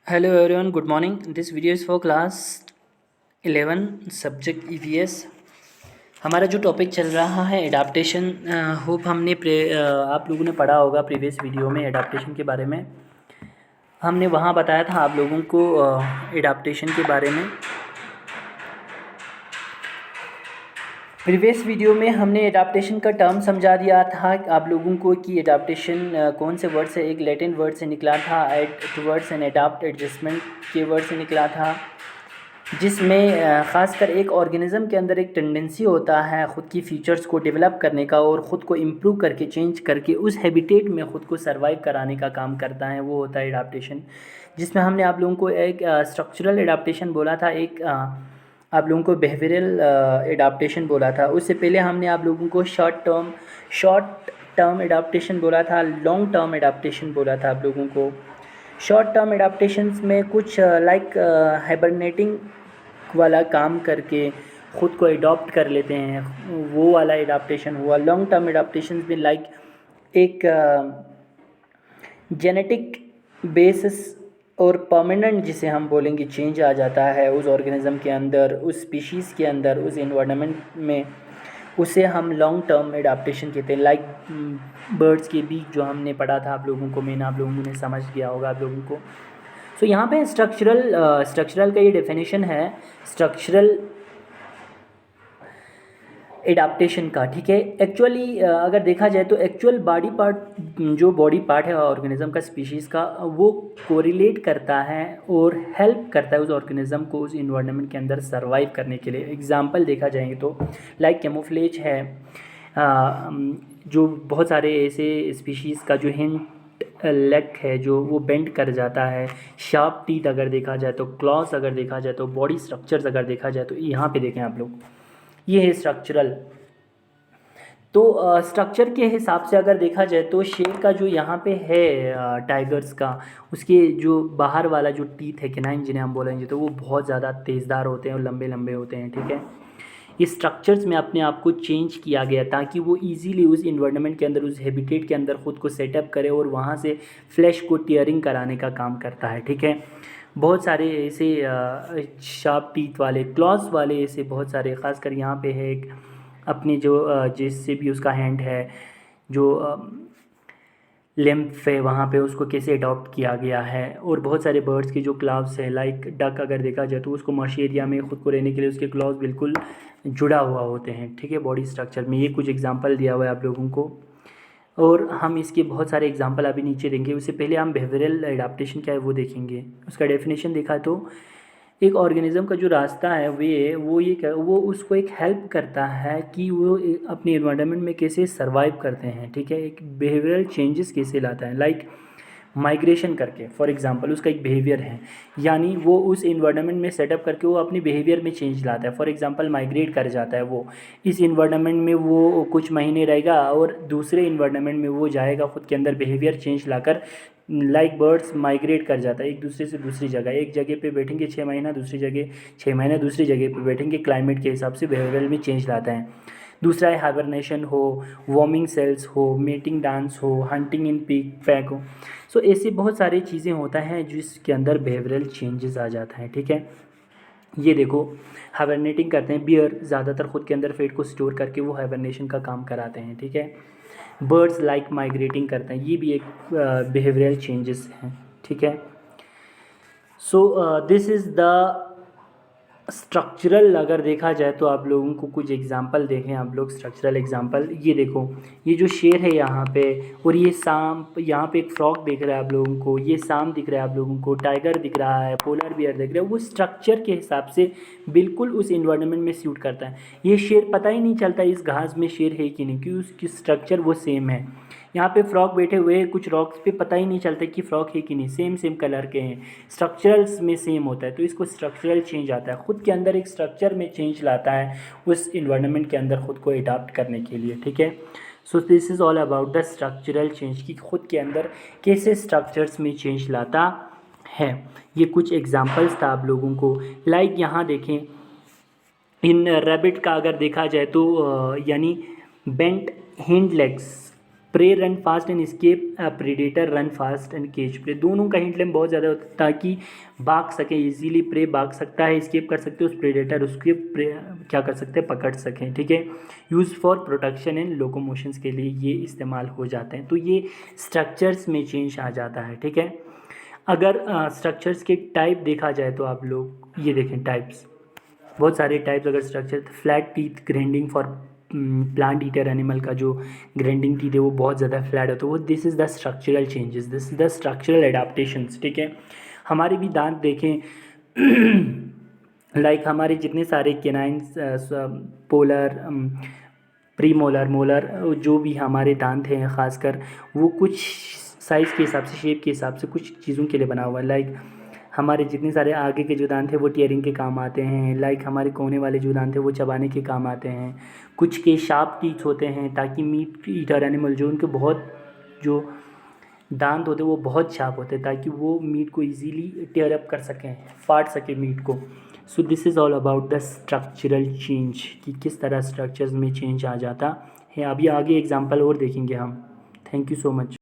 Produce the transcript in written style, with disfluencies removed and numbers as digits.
Hello everyone, good morning. This video is for class 11 subject EVS। हमारा जो topic चल रहा है एडाप्टेशन। होप आप लोगों ने पढ़ा होगा प्रीवियस वीडियो में एडाप्टेशन के बारे में। हमने वहाँ बताया था आप लोगों को एडाप्टेशन के बारे में। प्रीवियस वीडियो में हमने एडाप्टेशन का टर्म समझा दिया था आप लोगों को कि एडाप्टेशन कौन से वर्ड से, एक लैटिन वर्ड से निकला था, ad towards and adapt adjustment के वर्ड से निकला था, जिसमें ख़ासकर एक ऑर्गेनिज़म के अंदर एक टेंडेंसी होता है ख़ुद की फ़ीचर्स को डेवलप करने का और ख़ुद को इम्प्रूव करके चेंज करके उस हैबिटेट में ख़ुद को सर्वाइव कराने का काम करता है, वो होता है एडाप्टेशन। जिसमें हमने आप लोगों को एक स्ट्रक्चरल एडाप्टेशन बोला था, एक आप लोगों को बिहेवियरल एडाप्टेशन बोला था। उससे पहले हमने आप लोगों को शॉर्ट टर्म एडाप्टेशन बोला था, लॉन्ग टर्म एडाप्टेशन बोला था आप लोगों को। शॉर्ट टर्म एडाप्टेशंस में कुछ लाइक हाइबरनेटिंग वाला काम करके ख़ुद को एडॉप्ट कर लेते हैं, वो वाला एडाप्टेशन हुआ। लॉन्ग टर्म एडाप्टेशन में लाइक एक जेनेटिक बेसिस और परमानेंट जिसे हम बोलेंगे चेंज आ जाता है उस ऑर्गेनिज़म के अंदर, उस स्पीशीज़ के अंदर, उस एनवायरनमेंट में, उसे हम लॉन्ग टर्म एडाप्टेशन कहते हैं। लाइक बर्ड्स के बीक जो हमने पढ़ा था आप लोगों को, मैंने आप लोगों ने समझ गया होगा आप लोगों को। सो यहाँ पे स्ट्रक्चरल का ये डेफिनेशन है स्ट्रक्चरल एडाप्टेशन का, ठीक है। एक्चुअली अगर देखा जाए तो एक्चुअल बॉडी पार्ट है ऑर्गेनिज़म का, स्पीशीज़ का, वो कोरिलेट करता है और हेल्प करता है उस ऑर्गेनिज़म को उस इन्वायरमेंट के अंदर सर्वाइव करने के लिए। एग्जांपल देखा जाएंगे तो लाइक कैमोफ्लेज है, जो बहुत सारे ऐसे स्पीशीज़ का जो हिंट लेग है जो वो बेंड कर जाता है। शार्प टीथ अगर देखा जाए तो, क्लॉस अगर देखा जाए तो, बॉडी स्ट्रक्चर्स अगर देखा जाए तो यहाँ पे देखें आप लोग, ये है स्ट्रक्चरल। तो स्ट्रक्चर के हिसाब से अगर देखा जाए तो शेर का जो यहाँ पे है टाइगर्स का, उसके जो बाहर वाला जो टीथ है, कैनाइन जिन्हें हम बोलेंगे, तो वो बहुत ज़्यादा तेज़दार होते हैं और लंबे लंबे होते हैं, ठीक है। ये स्ट्रक्चर्स में अपने आप को चेंज किया गया ताकि वो इजीली उस इन्वायरमेंट के अंदर, उस हैबिटेट के अंदर ख़ुद को सेटअप करे और वहाँ से फ्लैश को टीयरिंग कराने का काम करता है, ठीक है। बहुत सारे ऐसे शार्प टीथ वाले, क्लॉज वाले ऐसे बहुत सारे, ख़ासकर यहाँ पे है एक अपने जो जिससे भी उसका हैंड है, जो लिम्फ है वहाँ पे, उसको कैसे अडॉप्ट किया गया है। और बहुत सारे बर्ड्स की जो क्लाव्स है, लाइक डक अगर देखा जाए तो उसको मार्शी एरिया में ख़ुद को रहने के लिए उसके क्लॉव्स बिल्कुल जुड़ा हुआ होते हैं, ठीक है, बॉडी स्ट्रक्चर में। ये कुछ एग्जांपल दिया हुआ है आप लोगों को और हम इसके बहुत सारे एग्जांपल अभी नीचे देंगे। उससे पहले हम बिहेवियरल एडाप्टेशन क्या है वो देखेंगे। उसका डेफिनेशन देखा तो एक ऑर्गेनिज़म का जो रास्ता है वो उसको एक हेल्प करता है कि वो अपने एनवायरनमेंट में कैसे सर्वाइव करते हैं, ठीक है, एक बिहेवियरल चेंजेस कैसे लाता है। लाइक माइग्रेशन करके, फॉर एग्जांपल, उसका एक बिहेवियर है, यानी वो उस इन्वायरमेंट में सेटअप करके वो अपनी बिहेवियर में चेंज लाता है। फॉर एग्जांपल माइग्रेट कर जाता है, वो इस इन्वायरमेंट में वो कुछ महीने रहेगा और दूसरे इन्वायरमेंट में वो जाएगा, ख़ुद के अंदर बिहेवियर चेंज लाकर। लाइक बर्ड्स माइग्रेट कर जाता है एक दूसरे से दूसरी जगह, एक जगह पे बैठेंगे 6 महीना, दूसरी जगह 6 महीना दूसरी जगह पे बैठेंगे, क्लाइमेट के हिसाब से बिहेवियर में चेंज लाता है। दूसरा है हाइबरनेशन हो, वॉर्मिंग सेल्स हो, मेटिंग डांस हो, हंटिंग इन पैक हो। सो ऐसी बहुत सारी चीज़ें होता हैं जिसके अंदर बिहेवियरल चेंजेस आ जाता है, ठीक है। ये देखो, हाइबरनेटिंग करते हैं बियर, ज़्यादातर खुद के अंदर फैट को स्टोर करके वो हाइबरनेशन का काम कराते हैं, ठीक है। बर्ड्स लाइक माइग्रेटिंग करते हैं, ये भी एक बिहेवियरल चेंजेस हैं, ठीक है। So this is the structural. अगर देखा जाए तो आप लोगों को कुछ एग्जांपल देखें आप लोग, स्ट्रक्चरल एग्जांपल। ये देखो, ये जो शेर है यहाँ पे, और ये सांप, यहाँ पे एक फ्रॉग दिख रहा है आप लोगों को, ये सांप दिख रहा है आप लोगों को, टाइगर दिख रहा है, पोलर बियर दिख रहा है, वो स्ट्रक्चर के हिसाब से बिल्कुल उस इन्वायरमेंट में सूट करता है। ये शेर पता ही नहीं चलता इस घास में शेर है कि नहीं, क्योंकि उसकी स्ट्रक्चर वो सेम है। यहाँ पे फ्रॉग बैठे हुए हैं कुछ रॉक्स पे, पता ही नहीं चलता कि फ्रॉग है कि नहीं, सेम कलर के हैं, स्ट्रक्चरल्स में सेम होता है, तो इसको स्ट्रक्चरल चेंज आता है। खुद के अंदर एक स्ट्रक्चर में चेंज लाता है उस इन्वायरमेंट के अंदर खुद को अडाप्ट करने के लिए, ठीक है। So this is all about the structural change, कि खुद के अंदर कैसे स्ट्रक्चर्स में चेंज लाता है। ये कुछ एग्जाम्पल्स था आप लोगों को। लाइक यहाँ देखें, इन रैबिट का अगर देखा जाए तो यानी bent hind legs prey run fast and escape, predator run fast and cage prey. दोनों का हिंट लेंथ बहुत ज़्यादा होता है ताकि भाग सके इजीली। प्रे भाग सकता है, स्केप कर सकते हो, उस प्रेडेटर उसके क्या कर सकते हैं, पकड़ सकें, ठीक है। यूज़ फॉर प्रोटेक्शन एंड लोकोमोशंस के लिए ये इस्तेमाल हो जाते हैं। तो ये स्ट्रक्चर्स में चेंज आ जाता है, ठीक है। अगर स्ट्रक्चर्स के टाइप देखा जाए तो आप लोग ये देखें टाइप्स, बहुत सारे टाइप्स अगर structure, flat teeth grinding for plant eater animal का जो ग्राइंडिंग टीथ है वो बहुत ज़्यादा फ्लैट होता है, वो this is the structural changes, this is the structural adaptations, ठीक है। हमारे भी दांत देखें लाइक हमारे जितने सारे canines, polar, pre molar, molar, जो भी हमारे दांत हैं खासकर, वो कुछ साइज़ के हिसाब से, शेप के हिसाब से कुछ चीज़ों के लिए बना हुआ है। लाइक हमारे जितने सारे आगे के जो दांत हैं वो टीयरिंग के काम आते हैं। लाइक हमारे कोने वाले जो दांत हैं वो चबाने के काम आते हैं। कुछ के शार्प टीथ होते हैं ताकि मीट ईटर एनिमल जो उनके बहुत जो दांत होते हैं वो बहुत शार्प होते हैं ताकि वो मीट को इजीली टेयर अप कर सकें, फाड़ सके मीट को। So this is all about the structural change, कि किस तरह स्ट्रक्चर्स में चेंज आ जाता है। अभी आगे एग्जांपल और देखेंगे हम। Thank you so much.